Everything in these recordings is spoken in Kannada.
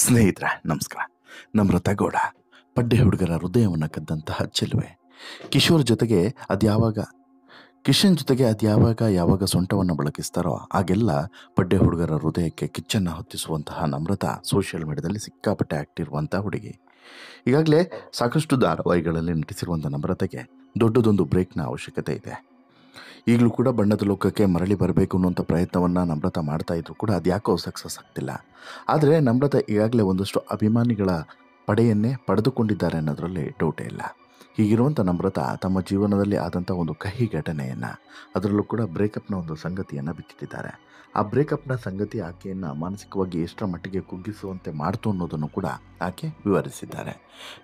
ಸ್ನೇಹಿತರೆ ನಮಸ್ಕಾರ. ನಮ್ರತ ಗೌಡ ಪಡ್ಡೆ ಹುಡುಗರ ಹೃದಯವನ್ನು ಕದ್ದಂತಹ ಚೆಲುವೆ ಕಿಶೋರ್ ಜೊತೆಗೆ ಕಿಶನ್ ಜೊತೆಗೆ ಯಾವಾಗ ಸೊಂಟವನ್ನು ಬಳಕಿಸ್ತಾರೋ ಆಗೆಲ್ಲ ಪಡ್ಡೆ ಹುಡುಗರ ಹೃದಯಕ್ಕೆ ಕಿಚ್ಚನ್ನು ಹೊತ್ತಿಸುವಂತಹ ನಮ್ರತ ಸೋಷಿಯಲ್ ಮೀಡಿಯಾದಲ್ಲಿ ಸಿಕ್ಕಾಪಟ್ಟೆ ಆಕ್ಟಿರುವಂಥ ಹುಡುಗಿ. ಈಗಾಗಲೇ ಸಾಕಷ್ಟು ಧಾರಾವಾಹಿಗಳಲ್ಲಿ ನಟಿಸಿರುವಂಥ ನಮ್ರತೆಗೆ ದೊಡ್ಡದೊಂದು ಬ್ರೇಕ್ನ ಅವಶ್ಯಕತೆ ಇದೆ. ಈಗಲೂ ಕೂಡ ಬಣ್ಣದ ಲೋಕಕ್ಕೆ ಮರಳಿ ಬರಬೇಕು ಅನ್ನುವಂಥ ಪ್ರಯತ್ನವನ್ನು ನಮ್ರತ ಮಾಡ್ತಾ ಇದ್ರು ಕೂಡ ಅದ್ಯಾಕೋ ಸಕ್ಸಸ್ ಆಗ್ತಿಲ್ಲ. ಆದರೆ ನಮ್ರತ ಈಗಾಗಲೇ ಒಂದಷ್ಟು ಅಭಿಮಾನಿಗಳ ಪಡೆಯನ್ನೇ ಪಡೆದುಕೊಂಡಿದ್ದಾರೆ ಅನ್ನೋದರಲ್ಲಿ ಡೌಟೇ ಇಲ್ಲ. ಹೀಗಿರುವಂಥ ನಮ್ರತ ತಮ್ಮ ಜೀವನದಲ್ಲಿ ಆದಂಥ ಒಂದು ಕಹಿ ಘಟನೆಯನ್ನು, ಅದರಲ್ಲೂ ಕೂಡ ಬ್ರೇಕಪ್ನ ಒಂದು ಸಂಗತಿಯನ್ನು ಬಿಚ್ಚಿಟ್ಟಿದ್ದಾರೆ. ಆ ಬ್ರೇಕಪ್ನ ಸಂಗತಿ ಆಕೆಯನ್ನು ಮಾನಸಿಕವಾಗಿ ಎಷ್ಟರ ಮಟ್ಟಿಗೆ ಕುಗ್ಗಿಸುವಂತೆ ಮಾಡ್ತು ಅನ್ನೋದನ್ನು ಕೂಡ ಆಕೆ ವಿವರಿಸಿದ್ದಾರೆ.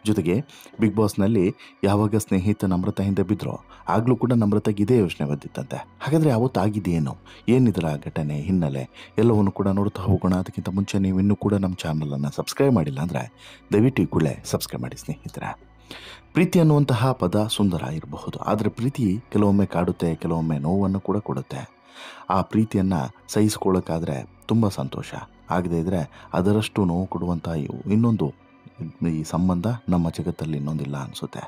ಜೊತೆಗೆ ಬಿಗ್ ಬಾಸ್ನಲ್ಲಿ ಯಾವಾಗ ಸ್ನೇಹಿತ ನಮ್ರತ ಹಿಂದೆ ಬಿದ್ದರೋ ಆಗಲೂ ಕೂಡ ನಮ್ರತೆಗೆ ಇದೇ ಯೋಚನೆ ಬಂದಿತ್ತಂತೆ. ಹಾಗಾದರೆ ಅವತ್ತಾಗಿದೆಯೇನು, ಏನಿದರ ಘಟನೆ ಹಿನ್ನೆಲೆ ಎಲ್ಲವನ್ನು ಕೂಡ ನೋಡ್ತಾ ಹೋಗೋಣ. ಅದಕ್ಕಿಂತ ಮುಂಚೆ ನೀವು ಇನ್ನೂ ಕೂಡ ನಮ್ಮ ಚಾನಲನ್ನು ಸಬ್ಸ್ಕ್ರೈಬ್ ಮಾಡಿಲ್ಲ ಅಂದರೆ ದಯವಿಟ್ಟು ಈ ಕೂಡಲೇ ಸಬ್ಸ್ಕ್ರೈಬ್ ಮಾಡಿ ಸ್ನೇಹಿತರೆ. ಪ್ರೀತಿ ಅನ್ನುವಂತಹ ಪದ ಸುಂದರ ಇರಬಹುದು, ಆದರೆ ಪ್ರೀತಿ ಕೆಲವೊಮ್ಮೆ ಕಾಡುತ್ತೆ, ಕೆಲವೊಮ್ಮೆ ನೋವನ್ನು ಕೂಡ ಕೊಡುತ್ತೆ. ಆ ಪ್ರೀತಿಯನ್ನು ಸಹಿಸ್ಕೊಳ್ಳೋಕ್ಕಾದರೆ ತುಂಬ ಸಂತೋಷ, ಆಗದೇ ಇದ್ದರೆ ಅದರಷ್ಟು ನೋವು ಕೊಡುವಂಥ ಇನ್ನೊಂದು ಈ ಸಂಬಂಧ ನಮ್ಮ ಜಗತ್ತಲ್ಲಿ ಇನ್ನೊಂದಿಲ್ಲ ಅನಿಸುತ್ತೆ.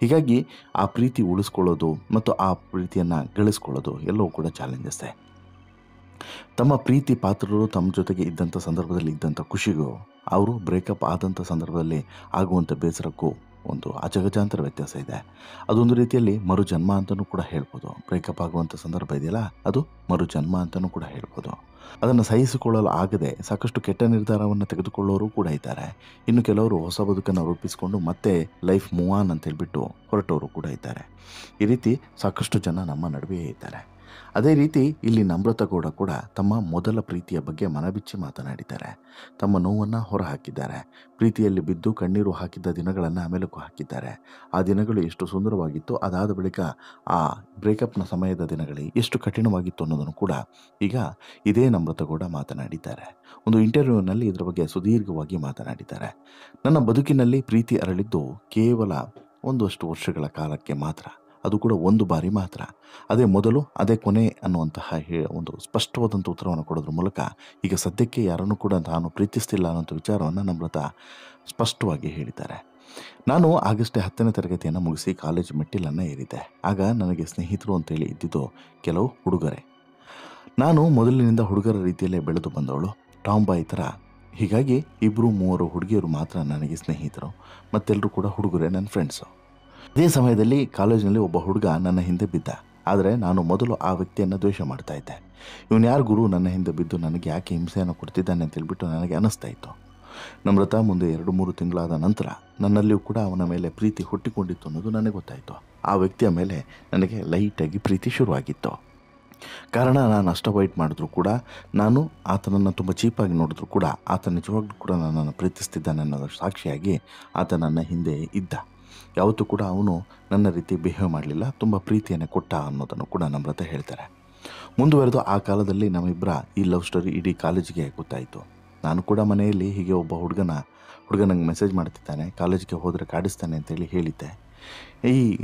ಹೀಗಾಗಿ ಆ ಪ್ರೀತಿ ಉಳಿಸ್ಕೊಳ್ಳೋದು ಮತ್ತು ಆ ಪ್ರೀತಿಯನ್ನು ಗಳಿಸ್ಕೊಳ್ಳೋದು ಎಲ್ಲವೂ ಕೂಡ ಚಾಲೆಂಜಸ್ಸೇ. ತಮ್ಮ ಪ್ರೀತಿ ಪಾತ್ರರು ತಮ್ಮ ಜೊತೆಗೆ ಇದ್ದಂಥ ಸಂದರ್ಭದಲ್ಲಿ ಇದ್ದಂಥ ಖುಷಿಗೂ ಅವರು ಬ್ರೇಕಪ್ ಆದಂಥ ಸಂದರ್ಭದಲ್ಲಿ ಆಗುವಂಥ ಬೇಸರಕ್ಕೂ ಒಂದು ಅಜಗಜಾಂತರ ವ್ಯತ್ಯಾಸ ಇದೆ. ಅದೊಂದು ರೀತಿಯಲ್ಲಿ ಮರುಜನ್ಮ ಅಂತಲೂ ಕೂಡ ಹೇಳ್ಬೋದು. ಬ್ರೇಕಪ್ ಆಗುವಂಥ ಸಂದರ್ಭ ಇದೆಯಲ್ಲ, ಅದು ಮರುಜನ್ಮ ಅಂತಲೂ ಕೂಡ ಹೇಳ್ಬೋದು. ಅದನ್ನು ಸಹಿಸಿಕೊಳ್ಳಲು ಆಗದೆ ಸಾಕಷ್ಟು ಕೆಟ್ಟ ನಿರ್ಧಾರವನ್ನು ತೆಗೆದುಕೊಳ್ಳೋರು ಕೂಡ ಇದ್ದಾರೆ. ಇನ್ನು ಕೆಲವರು ಹೊಸ ಬದುಕನ್ನು ರೂಪಿಸಿಕೊಂಡು ಮತ್ತೆ ಲೈಫ್ ಮೂವ್ ಆನ್ ಅಂತ ಹೇಳ್ಬಿಟ್ಟು ಹೊರಟವರು ಕೂಡ ಇದ್ದಾರೆ. ಈ ರೀತಿ ಸಾಕಷ್ಟು ಜನ ನಮ್ಮ ನಡುವೆಯೇ ಇದ್ದಾರೆ. ಅದೇ ರೀತಿ ಇಲ್ಲಿ ನಮ್ರತ ಗೌಡ ಕೂಡ ತಮ್ಮ ಮೊದಲ ಪ್ರೀತಿಯ ಬಗ್ಗೆ ಮನಬಿಚ್ಚಿ ಮಾತನಾಡಿದ್ದಾರೆ. ತಮ್ಮ ನೋವನ್ನು ಹೊರಹಾಕಿದ್ದಾರೆ. ಪ್ರೀತಿಯಲ್ಲಿ ಬಿದ್ದು ಕಣ್ಣೀರು ಹಾಕಿದ್ದ ದಿನಗಳನ್ನು ಮೆಲುಕು ಹಾಕಿದ್ದಾರೆ. ಆ ದಿನಗಳು ಎಷ್ಟು ಸುಂದರವಾಗಿತ್ತು, ಅದಾದ ಬಳಿಕ ಆ ಬ್ರೇಕಪ್ನ ಸಮಯದ ದಿನಗಳು ಎಷ್ಟು ಕಠಿಣವಾಗಿತ್ತು ಅನ್ನೋದನ್ನು ಕೂಡ ಈಗ ಇದೇ ನಮ್ರತ ಗೌಡ ಮಾತನಾಡಿದ್ದಾರೆ. ಒಂದು ಇಂಟರ್ವ್ಯೂನಲ್ಲಿ ಇದರ ಬಗ್ಗೆ ಸುದೀರ್ಘವಾಗಿ ಮಾತನಾಡಿದ್ದಾರೆ. ನನ್ನ ಬದುಕಿನಲ್ಲಿ ಪ್ರೀತಿ ಅರಳಿದ್ದು ಕೇವಲ ಒಂದಷ್ಟು ವರ್ಷಗಳ ಕಾಲಕ್ಕೆ ಮಾತ್ರ, ಅದು ಕೂಡ ಒಂದು ಬಾರಿ ಮಾತ್ರ. ಅದೇ ಮೊದಲು ಅದೇ ಕೊನೆ ಅನ್ನುವಂತಹ ಒಂದು ಸ್ಪಷ್ಟವಾದಂಥ ಉತ್ತರವನ್ನು ಕೊಡೋದ್ರ ಮೂಲಕ ಈಗ ಸದ್ಯಕ್ಕೆ ಯಾರನ್ನು ಕೂಡ ನಾನು ಪ್ರೀತಿಸ್ತಿಲ್ಲ ಅನ್ನೋಂಥ ವಿಚಾರವನ್ನು ನಮ್ರತ ಸ್ಪಷ್ಟವಾಗಿ ಹೇಳಿದ್ದಾರೆ. ನಾನು ಆಗಷ್ಟೇ 10ನೇ ತರಗತಿಯನ್ನು ಮುಗಿಸಿ ಕಾಲೇಜ್ ಮೆಟ್ಟಿಲನ್ನು ಏರಿದ್ದೆ. ಆಗ ನನಗೆ ಸ್ನೇಹಿತರು ಅಂತೇಳಿ ಇದ್ದಿದ್ದು ಕೆಲವು ಹುಡುಗರೇ. ನಾನು ಮೊದಲಿನಿಂದ ಹುಡುಗರ ರೀತಿಯಲ್ಲೇ ಬೆಳೆದು ಬಂದವಳು, ಟಾಮ್ ಬಾಯ್ ಥರ. ಹೀಗಾಗಿ 2-3 ಹುಡುಗಿಯರು ಮಾತ್ರ ನನಗೆ ಸ್ನೇಹಿತರು, ಮತ್ತೆಲ್ಲರೂ ಕೂಡ ಹುಡುಗರೇ, ನನ್ನ ಫ್ರೆಂಡ್ಸು. ಅದೇ ಸಮಯದಲ್ಲಿ ಕಾಲೇಜಿನಲ್ಲಿ ಒಬ್ಬ ಹುಡುಗ ನನ್ನ ಹಿಂದೆ ಬಿದ್ದ. ಆದರೆ ನಾನು ಮೊದಲು ಆ ವ್ಯಕ್ತಿಯನ್ನು ದ್ವೇಷ ಮಾಡ್ತಾ ಇದ್ದೆ. ಇವನು ಯಾರು ಗುರು ನನ್ನ ಹಿಂದೆ ಬಿದ್ದು ನನಗೆ ಯಾಕೆ ಹಿಂಸೆಯನ್ನು ಕೊಡ್ತಿದ್ದಾನೆ ಅಂತ ಹೇಳ್ಬಿಟ್ಟು ನನಗೆ ಅನ್ನಿಸ್ತಾ ಇತ್ತು. ನಮ್ರತ ಮುಂದೆ 2-3 ತಿಂಗಳಾದ ನಂತರ ನನ್ನಲ್ಲಿಯೂ ಕೂಡ ಅವನ ಮೇಲೆ ಪ್ರೀತಿ ಹುಟ್ಟಿಕೊಂಡಿತ್ತು ಅನ್ನೋದು ನನಗೆ ಗೊತ್ತಾಯಿತು. ಆ ವ್ಯಕ್ತಿಯ ಮೇಲೆ ನನಗೆ ಲೈಟಾಗಿ ಪ್ರೀತಿ ಶುರುವಾಗಿತ್ತು. ಕಾರಣ, ನಾನು ಅಷ್ಟು ಅವಾಯ್ಡ್ ಮಾಡಿದ್ರು ಕೂಡ, ನಾನು ಆತನನ್ನು ತುಂಬ ಚೀಪಾಗಿ ನೋಡಿದ್ರು ಕೂಡ ಆತ ನಿಜವಾಗ್ಲೂ ಕೂಡ ನನ್ನನ್ನು ಪ್ರೀತಿಸ್ತಿದ್ದಾನೆ ಅನ್ನೋದ್ರ ಸಾಕ್ಷಿಯಾಗಿ ಆತ ನನ್ನ ಹಿಂದೆ ಇದ್ದ. ಯಾವತ್ತೂ ಕೂಡ ಅವನು ನನ್ನ ರೀತಿ ಬಿಹೇವ್ ಮಾಡಲಿಲ್ಲ, ತುಂಬ ಪ್ರೀತಿಯನ್ನು ಕೊಟ್ಟ ಅನ್ನೋದನ್ನು ಕೂಡ ನಮ್ರತ ಹೇಳ್ತಾರೆ. ಮುಂದುವರೆದು ಆ ಕಾಲದಲ್ಲಿ ನಮ್ಮಿಬ್ಬರ ಈ ಲವ್ ಸ್ಟೋರಿ ಇಡೀ ಕಾಲೇಜಿಗೆ ಗೊತ್ತಾಯಿತು. ನಾನು ಕೂಡ ಮನೆಯಲ್ಲಿ ಹೀಗೆ ಒಬ್ಬ ಹುಡುಗ ನಂಗೆ ಮೆಸೇಜ್ ಮಾಡ್ತಿದ್ದಾನೆ, ಕಾಲೇಜಿಗೆ ಹೋದರೆ ಕಾಡಿಸ್ತಾನೆ ಅಂತೇಳಿ ಹೇಳಿದ್ದೆ.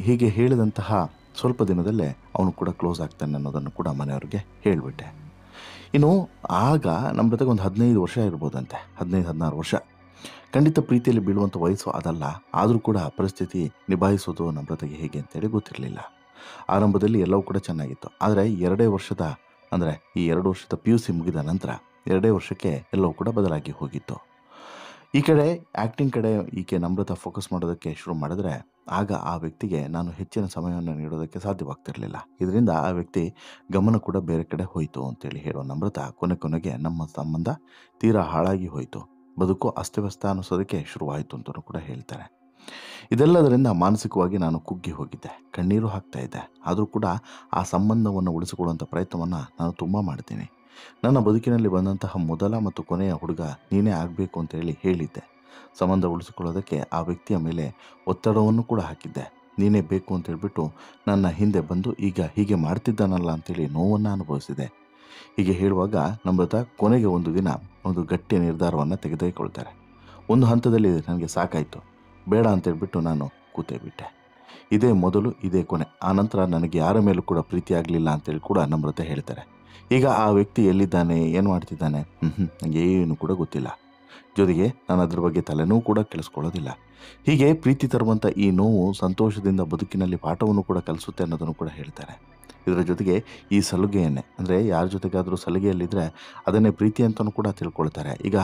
ಹೀಗೆ ಹೇಳಿದಂತಹ ಸ್ವಲ್ಪ ದಿನದಲ್ಲೇ ಅವನು ಕೂಡ ಕ್ಲೋಸ್ ಆಗ್ತಾನೆ ಅನ್ನೋದನ್ನು ಕೂಡ ಮನೆಯವ್ರಿಗೆ ಹೇಳಿಬಿಟ್ಟೆ. ಇನ್ನು ಆಗ ನಮ್ರತೆಗೆ ಒಂದು 15 ವರ್ಷ ಇರ್ಬೋದಂತೆ, 15-16 ವರ್ಷ. ಖಂಡಿತ ಪ್ರೀತಿಯಲ್ಲಿ ಬೀಳುವಂಥ ವಯಸ್ಸು ಅದಲ್ಲ, ಆದರೂ ಕೂಡ ಪರಿಸ್ಥಿತಿ ನಿಭಾಯಿಸೋದು ನಮ್ರತೆಗೆ ಹೇಗೆ ಅಂತೇಳಿ ಗೊತ್ತಿರಲಿಲ್ಲ. ಆರಂಭದಲ್ಲಿ ಎಲ್ಲವೂ ಕೂಡ ಚೆನ್ನಾಗಿತ್ತು. ಆದರೆ 2 ವರ್ಷದ PUC ಮುಗಿದ ನಂತರ 2 ವರ್ಷಕ್ಕೆ ಎಲ್ಲವೂ ಕೂಡ ಬದಲಾಗಿ ಹೋಗಿತ್ತು. ಈ ಕಡೆ ಆ್ಯಕ್ಟಿಂಗ್ ಕಡೆ ಈಕೆ ನಮ್ರತ ಫೋಕಸ್ ಮಾಡೋದಕ್ಕೆ ಶುರು ಮಾಡಿದ್ರೆ ಆಗ ಆ ವ್ಯಕ್ತಿಗೆ ನಾನು ಹೆಚ್ಚಿನ ಸಮಯವನ್ನು ನೀಡೋದಕ್ಕೆ ಸಾಧ್ಯವಾಗ್ತಿರಲಿಲ್ಲ. ಇದರಿಂದ ಆ ವ್ಯಕ್ತಿ ಗಮನ ಕೂಡ ಬೇರೆ ಕಡೆ ಹೋಯಿತು ಅಂತೇಳಿ ಹೇಳೋ ನಮ್ರತ ಕೊನೆಗೆ ನಮ್ಮ ಸಂಬಂಧ ತೀರಾ ಹಾಳಾಗಿ ಹೋಯಿತು, ಬದುಕು ಅಸ್ತವ್ಯಸ್ತ ಅನ್ನಿಸೋದಕ್ಕೆ ಶುರುವಾಯಿತು ಅಂತಲೂ ಕೂಡ ಹೇಳ್ತಾರೆ. ಇದೆಲ್ಲದರಿಂದ ಮಾನಸಿಕವಾಗಿ ನಾನು ಕುಗ್ಗಿ ಹೋಗಿದ್ದೆ, ಕಣ್ಣೀರು ಹಾಕ್ತಾ ಇದ್ದೆ. ಆದರೂ ಕೂಡ ಆ ಸಂಬಂಧವನ್ನು ಉಳಿಸಿಕೊಳ್ಳುವಂಥ ಪ್ರಯತ್ನವನ್ನು ನಾನು ತುಂಬ ಮಾಡ್ತೀನಿ. ನನ್ನ ಬದುಕಿನಲ್ಲಿ ಬಂದಂತಹ ಮೊದಲ ಮತ್ತು ಕೊನೆಯ ಹುಡುಗ ನೀನೇ ಆಗಬೇಕು ಅಂತೇಳಿ ಹೇಳಿದ್ದೆ. ಸಂಬಂಧ ಉಳಿಸಿಕೊಳ್ಳೋದಕ್ಕೆ ಆ ವ್ಯಕ್ತಿಯ ಮೇಲೆ ಒತ್ತಡವನ್ನು ಕೂಡ ಹಾಕಿದ್ದೆ. ನೀನೇ ಬೇಕು ಅಂತ ಹೇಳ್ಬಿಟ್ಟು ನನ್ನ ಹಿಂದೆ ಬಂದು ಈಗ ಹೀಗೆ ಮಾಡ್ತಿದ್ದಾನಲ್ಲ ಅಂತೇಳಿ ನೋವನ್ನು ಅನುಭವಿಸಿದೆ. ಹೀಗೆ ಹೇಳುವಾಗ ನಮ್ರತ ಕೊನೆಗೆ ಒಂದು ದಿನ ಒಂದು ಗಟ್ಟಿಯ ನಿರ್ಧಾರವನ್ನು ತೆಗೆದುಕೊಳ್ತಾರೆ. ಒಂದು ಹಂತದಲ್ಲಿ ನನಗೆ ಸಾಕಾಯಿತು, ಬೇಡ ಅಂತೇಳ್ಬಿಟ್ಟು ನಾನು ಕೂತೇ ಬಿಟ್ಟೆ. ಇದೇ ಮೊದಲು, ಇದೇ ಕೊನೆ. ಆನಂತರ ನನಗೆ ಯಾರ ಮೇಲೂ ಕೂಡ ಪ್ರೀತಿ ಆಗಲಿಲ್ಲ ಅಂತೇಳಿ ಕೂಡ ನಮ್ರತ ಹೇಳ್ತಾರೆ. ಈಗ ಆ ವ್ಯಕ್ತಿ ಎಲ್ಲಿದ್ದಾನೆ, ಏನು ಮಾಡ್ತಿದ್ದಾನೆ, ನನಗೆ ಏನು ಕೂಡ ಗೊತ್ತಿಲ್ಲ. ಜೊತೆಗೆ ನಾನು ಅದ್ರ ಬಗ್ಗೆ ತಲೆನೂ ಕೂಡ ಕೆಡಿಸ್ಕೊಳ್ಳೋದಿಲ್ಲ. ಹೀಗೆ ಪ್ರೀತಿ ತರುವಂಥ ಈ ನೋವು ಸಂತೋಷದಿಂದ ಬದುಕಿನಲ್ಲಿ ಪಾಠವನ್ನು ಕೂಡ ಕಲಿಸುತ್ತೆ ಅನ್ನೋದನ್ನು ಕೂಡ ಹೇಳ್ತಾರೆ. ಇದರ ಜೊತೆಗೆ ಈ ಸಲುಗೆಯನ್ನೇ ಅಂದರೆ ಯಾರ ಜೊತೆಗಾದರೂ ಸಲಿಗೆಯಲ್ಲಿದ್ದರೆ ಅದನ್ನೇ ಪ್ರೀತಿ ಅಂತಲೂ ಕೂಡ ತಿಳ್ಕೊಳ್ತಾರೆ. ಈಗ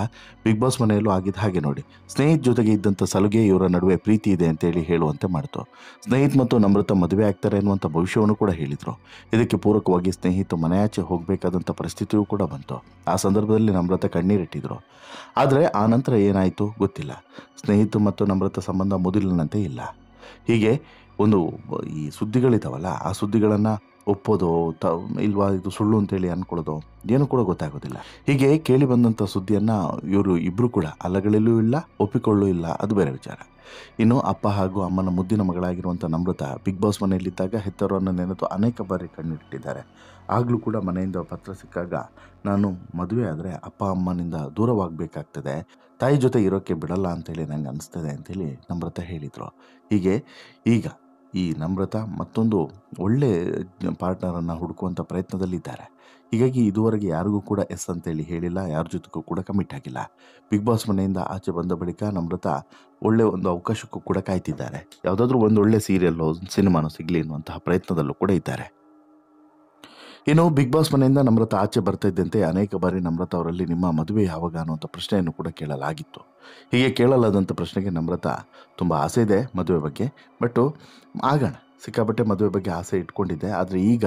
ಬಿಗ್ ಬಾಸ್ ಮನೆಯಲ್ಲೂ ಆಗಿದ್ದು ಹಾಗೆ ನೋಡಿ, ಸ್ನೇಹಿತ ಜೊತೆಗೆ ಇದ್ದಂಥ ಸಲುಗೆ ಇವರ ನಡುವೆ ಪ್ರೀತಿ ಇದೆ ಅಂತೇಳಿ ಹೇಳುವಂತೆ ಮಾಡ್ತು. ಸ್ನೇಹಿತ್ ಮತ್ತು ನಮ್ರತ ಮದುವೆ ಆಗ್ತಾರೆ ಅನ್ನುವಂಥ ಭವಿಷ್ಯವನ್ನು ಕೂಡ ಹೇಳಿದರು. ಇದಕ್ಕೆ ಪೂರಕವಾಗಿ ಸ್ನೇಹಿತ ಮನೆಯಾಚೆ ಹೋಗಬೇಕಾದಂಥ ಪರಿಸ್ಥಿತಿಯೂ ಕೂಡ ಬಂತು. ಆ ಸಂದರ್ಭದಲ್ಲಿ ನಮ್ರತ ಕಣ್ಣೀರಿಟ್ಟಿದ್ರು. ಆದರೆ ಆ ನಂತರ ಏನಾಯಿತು ಗೊತ್ತಿಲ್ಲ. ಸ್ನೇಹಿತ ಮತ್ತು ನಮ್ರತ ಸಂಬಂಧ ಮೊದಲಿನಂತೆ ಇಲ್ಲ. ಹೀಗೆ ಒಂದು ಈ ಸುದ್ದಿಗಳಿದ್ದಾವಲ್ಲ, ಆ ಸುದ್ದಿಗಳನ್ನು ಒಪ್ಪೋದು ಇಲ್ವಾ ಇದು ಸುಳ್ಳು ಅಂತೇಳಿ ಅಂದ್ಕೊಳ್ಳೋದು ಏನೂ ಕೂಡ ಗೊತ್ತಾಗೋದಿಲ್ಲ. ಹೀಗೆ ಕೇಳಿ ಬಂದಂಥ ಸುದ್ದಿಯನ್ನು ಇವರು ಇಬ್ಬರು ಕೂಡ ಅಲ್ಲಗಳಲ್ಲೂ ಇಲ್ಲ, ಒಪ್ಪಿಕೊಳ್ಳೂ ಇಲ್ಲ, ಅದು ಬೇರೆ ವಿಚಾರ. ಇನ್ನು ಅಪ್ಪ ಹಾಗೂ ಅಮ್ಮನ ಮುದ್ದಿನ ಮಗಳಾಗಿರುವಂಥ ನಮ್ರತ ಬಿಗ್ ಬಾಸ್ ಮನೆಯಲ್ಲಿದ್ದಾಗ ಹೆತ್ತವರನ್ನು ನೆನೆದು ಅನೇಕ ಬಾರಿ ಕಣ್ಣಿಟ್ಟಿದ್ದಾರೆ. ಆಗಲೂ ಕೂಡ ಮನೆಯಿಂದ ಪತ್ರ ಸಿಕ್ಕಾಗ ನಾನು ಮದುವೆ ಆದರೆ ಅಪ್ಪ ಅಮ್ಮನಿಂದ ದೂರವಾಗಬೇಕಾಗ್ತದೆ, ತಾಯಿ ಜೊತೆ ಇರೋಕ್ಕೆ ಬಿಡಲ್ಲ ಅಂತೇಳಿ ನಂಗೆ ಅನಿಸ್ತದೆ ಅಂತೇಳಿ ನಮ್ರತ ಹೇಳಿದರು. ಹೀಗೆ ಈಗ ಈ ನಮ್ರತ ಮತ್ತೊಂದು ಒಳ್ಳೆ ಪಾರ್ಟ್ನರನ್ನು ಹುಡುಕುವಂಥ ಪ್ರಯತ್ನದಲ್ಲಿದ್ದಾರೆ. ಹೀಗಾಗಿ ಇದುವರೆಗೆ ಯಾರಿಗೂ ಕೂಡ ಎಸ್ ಅಂತೇಳಿ ಹೇಳಿಲ್ಲ, ಯಾರ ಜೊತೆಗೂ ಕೂಡ ಕಮಿಟ್ ಆಗಿಲ್ಲ. ಬಿಗ್ ಬಾಸ್ ಮನೆಯಿಂದ ಆಚೆ ಬಂದ ಬಳಿಕ ನಮ್ರತ ಒಳ್ಳೆಯ ಒಂದು ಅವಕಾಶಕ್ಕೂ ಕೂಡ ಕಾಯ್ತಿದ್ದಾರೆ. ಯಾವುದಾದ್ರೂ ಒಂದು ಒಳ್ಳೆ ಸೀರಿಯಲ್ಲೋ ಸಿನಿಮಾನೋ ಸಿಗಲಿ ಅನ್ನುವಂತಹ ಪ್ರಯತ್ನದಲ್ಲೂ ಕೂಡ ಇದ್ದಾರೆ. ಇನ್ನು ಬಿಗ್ ಬಾಸ್ ಮನೆಯಿಂದ ನಮ್ರತ ಆಚೆ ಬರ್ತಾ ಇದ್ದಂತೆ ಅನೇಕ ಬಾರಿ ನಮ್ರತ ಅವರಲ್ಲಿ ನಿಮ್ಮ ಮದುವೆ ಯಾವಾಗ ಅನ್ನುವಂಥ ಪ್ರಶ್ನೆಯನ್ನು ಕೂಡ ಕೇಳಲಾಗಿತ್ತು. ಹೀಗೆ ಕೇಳಲಾದಂಥ ಪ್ರಶ್ನೆಗೆ ನಮ್ರತ ತುಂಬ ಆಸೆ ಇದೆ ಮದುವೆ ಬಗ್ಗೆ, ಬಟ್ಟು ಆಗೋಣ, ಸಿಕ್ಕಾಪಟ್ಟೆ ಮದುವೆ ಬಗ್ಗೆ ಆಸೆ ಇಟ್ಕೊಂಡಿದ್ದೆ, ಆದರೆ ಈಗ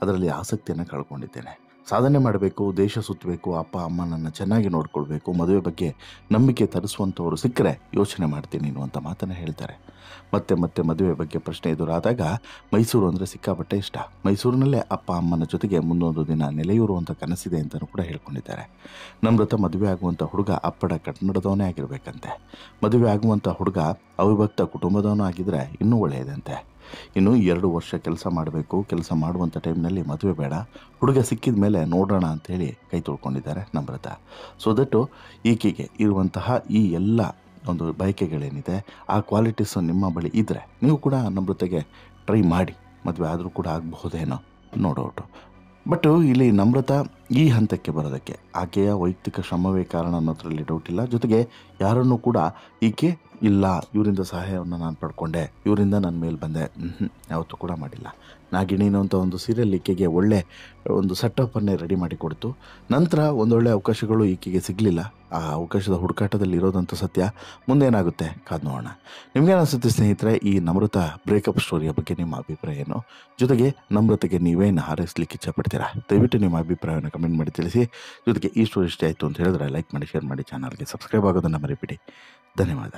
ಅದರಲ್ಲಿ ಆಸಕ್ತಿಯನ್ನು ಕಳ್ಕೊಂಡಿದ್ದೇನೆ. ಸಾಧನೆ ಮಾಡಬೇಕು, ದೇಶ ಸುತ್ತಬೇಕು, ಅಪ್ಪ ಅಮ್ಮ ನನ್ನ ಚೆನ್ನಾಗಿ ನೋಡ್ಕೊಳ್ಬೇಕು, ಮದುವೆ ಬಗ್ಗೆ ನಂಬಿಕೆ ತರಿಸುವಂಥವ್ರು ಸಿಕ್ಕರೆ ಯೋಚನೆ ಮಾಡ್ತೀನಿ ಅನ್ನುವಂಥ ಮಾತನ್ನು ಹೇಳ್ತಾರೆ. ಮತ್ತೆ ಮತ್ತೆ ಮದುವೆ ಬಗ್ಗೆ ಪ್ರಶ್ನೆ ಎದುರಾದಾಗ ಮೈಸೂರು ಅಂದರೆ ಸಿಕ್ಕಾಪಟ್ಟೆ ಇಷ್ಟ, ಮೈಸೂರಿನಲ್ಲೇ ಅಪ್ಪ ಅಮ್ಮನ ಜೊತೆಗೆ ಮುಂದೊಂದು ದಿನ ನೆಲೆಯೂರುವಂಥ ಕನಸಿದೆ ಅಂತಲೂ ಕೂಡ ಹೇಳ್ಕೊಂಡಿದ್ದಾರೆ. ನಮ್ರತ ಮದುವೆ ಆಗುವಂಥ ಹುಡುಗ ಅಪ್ಪಡ ಕನ್ನಡದವನೇ ಆಗಿರಬೇಕಂತೆ. ಮದುವೆ ಆಗುವಂಥ ಹುಡುಗ ಅವಿಭಕ್ತ ಕುಟುಂಬದವನು ಆಗಿದ್ದರೆ ಇನ್ನೂ ಒಳ್ಳೆಯದಂತೆ. ಇನ್ನು 2 ವರ್ಷ ಕೆಲಸ ಮಾಡಬೇಕು, ಕೆಲಸ ಮಾಡುವಂಥ ಟೈಮ್ನಲ್ಲಿ ಮದುವೆ ಬೇಡ, ಹುಡುಗ ಸಿಕ್ಕಿದ ಮೇಲೆ ನೋಡೋಣ ಅಂಥೇಳಿ ಕೈ ತೊಳ್ಕೊಂಡಿದ್ದಾರೆ ನಮ್ರತ. ಸೊ ದಟ್ಟು ಈಕೆಗೆ ಇರುವಂತಹ ಈ ಎಲ್ಲ ಒಂದು ಬಯಕೆಗಳೇನಿದೆ ಆ ಕ್ವಾಲಿಟೀಸು ನಿಮ್ಮ ಬಳಿ ಇದ್ದರೆ ನೀವು ಕೂಡ ನಮ್ರತೆಗೆ ಟ್ರೈ ಮಾಡಿ, ಮದುವೆ ಆದರೂ ಕೂಡ ಆಗಬಹುದೇನೋ ನೋಡೋಟು. ಬಟ್ ಇಲ್ಲಿ ನಮ್ರತ ಈ ಹಂತಕ್ಕೆ ಬರೋದಕ್ಕೆ ಆಕೆಯ ವೈಯಕ್ತಿಕ ಶ್ರಮವೇ ಕಾರಣ ಅನ್ನೋದ್ರಲ್ಲಿ ಡೌಟ್ ಇಲ್ಲ. ಜೊತೆಗೆ ಯಾರನ್ನೂ ಕೂಡ ಈಕೆ ಇಲ್ಲ ಇವರಿಂದ ಸಹಾಯವನ್ನು ನಾನು ಪಡ್ಕೊಂಡೆ, ಇವರಿಂದ ನನ್ನ ಮೇಲೆ ಬಂದೆ, ಯಾವತ್ತೂ ಕೂಡ ಮಾಡಿಲ್ಲ. ನಾಗಿಣಿನೋ ಅಂತ ಒಂದು ಸೀರಿಯಲ್ ಈಕೆಗೆ ಒಳ್ಳೆ ಒಂದು ಸೆಟಪ್ಪನ್ನೇ ರೆಡಿ ಮಾಡಿ ಕೊಡ್ತು. ನಂತರ ಒಂದೊಳ್ಳೆ ಅವಕಾಶಗಳು ಈಕೆಗೆ ಸಿಗಲಿಲ್ಲ. ಆ ಅವಕಾಶದ ಹುಡುಕಾಟದಲ್ಲಿ ಇರೋದಂಥ ಸತ್ಯ. ಮುಂದೇನಾಗುತ್ತೆ ಕಾದು ನೋಡೋಣ. ನಿಮಗೇನು ಅನಿಸುತ್ತೆ ಸ್ನೇಹಿತರೆ ಈ ನಮ್ರತ ಬ್ರೇಕಪ್ ಸ್ಟೋರಿಯ ಬಗ್ಗೆ ನಿಮ್ಮ ಅಭಿಪ್ರಾಯ ಏನು? ಜೊತೆಗೆ ನಮ್ರತೆಗೆ ನೀವೇನು ಹಾರೈಸಲಿಕ್ಕೆ ಇಷ್ಟಪಡ್ತೀರಾ? ದಯವಿಟ್ಟು ನಿಮ್ಮ ಅಭಿಪ್ರಾಯವನ್ನು ಕಮೆಂಟ್ ಮಾಡಿ ತಿಳಿಸಿ. ಜೊತೆಗೆ ಈ ಸ್ಟೋರಿ ಇಷ್ಟ ಆಯಿತು ಅಂತ ಹೇಳಿದ್ರೆ ಲೈಕ್ ಮಾಡಿ, ಶೇರ್ ಮಾಡಿ, ಚಾನಲ್ಗೆ ಸಬ್ಸ್ಕ್ರೈಬ್ ಆಗೋದನ್ನು ಮರಿಬೇಡಿ. ಧನ್ಯವಾದ.